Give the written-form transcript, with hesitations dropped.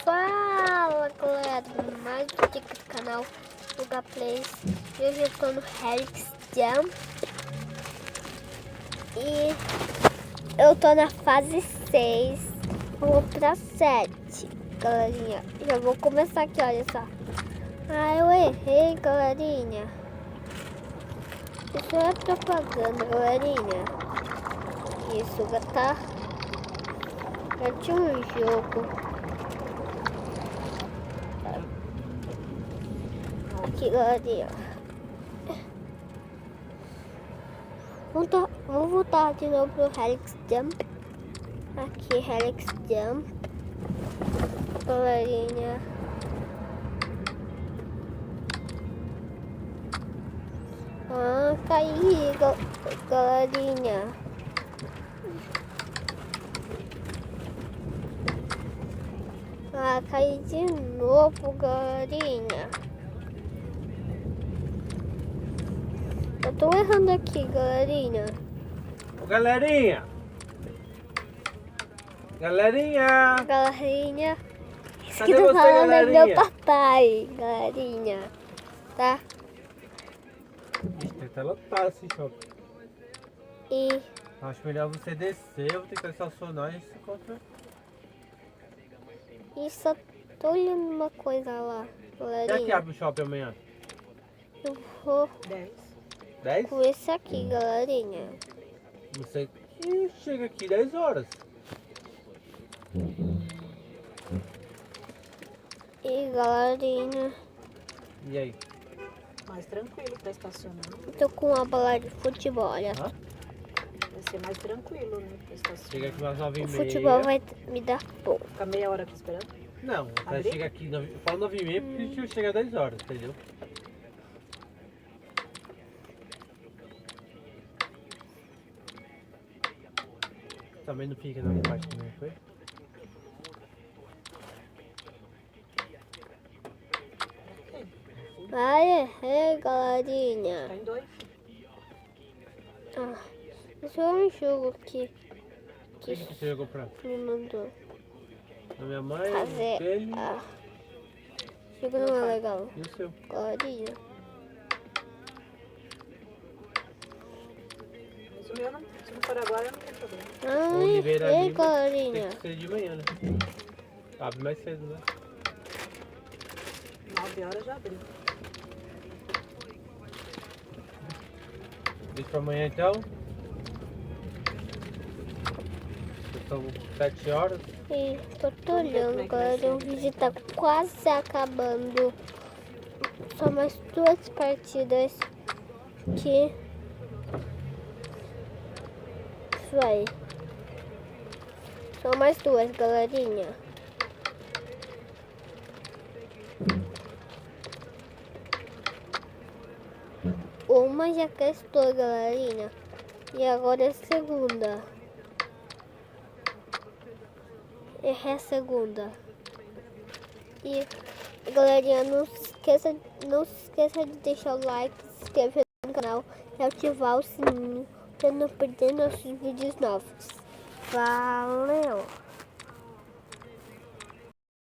Fala galera, mais um dia aqui do canal Lugar Plays. Hoje eu tô no Helix Jump e eu tô na fase 6, vou pra 7, galerinha. Já vou começar aqui, olha só. Ah, eu errei, galerinha. Isso é propaganda, galerinha. Isso, tá? Já tinha um jogo. Aqui, galerinha. Vamos voltar de novo pro Helix Jump. Aqui, Helix Jump. Galerinha. Ah, caí, galerinha. Ah, caí de novo, galerinha. Eu tô errando aqui, galerinha. Ô, galerinha! Galerinha! Galerinha. Isso Cadê que tá você, falando é galerinha? meu papai, galerinha. Tá? Ixi, tá lotado esse shopping. E Acho melhor você descer, eu vou ter que estacionar e se encontra. só tô olhando uma coisa lá, Quem é que galerinha. abre o shopping amanhã? Eu vou 10? com esse aqui, galerinha. Não sei. Ih, chega aqui 10 horas. E galerinha, E aí? Mais tranquilo pra estacionar. eu tô com uma bola de futebol, olha. Hã? Vai ser mais tranquilo, né? Pra estacionar. Chega aqui umas O 9h30. futebol vai me dar pouco. Ficar meia hora aqui esperando. Não, vai Abrir? chegar aqui. Eu falo 9h30 porque a gente chega 10 horas, entendeu? Também não fica na minha parte também, foi? Vai, galerinha. Tá em dois. Ah, isso é um jogo que Quem que você jogou pra? me mandou A minha mãe, fazer. dele Ah, jogo não é legal, e o seu. galerinha. Mas o meu não. Se não for agora, não tem problema. O Ai, Oliveira ei, Lima galerinha. tem que ser de manhã, né? Abre mais cedo, né? 9 horas já abriu. Deixa pra amanhã então. São 7 horas. E tô olhando, galera. O vídeo tá quase acabando. Só mais 2 partidas que isso aí. Só mais 2, galerinha. Uma já gastou, galerinha. E agora é a segunda. É a segunda. E galerinha, não se esqueça de deixar o like, se inscrever no canal e ativar o sininho para não perder nossos vídeos novos. Valeu!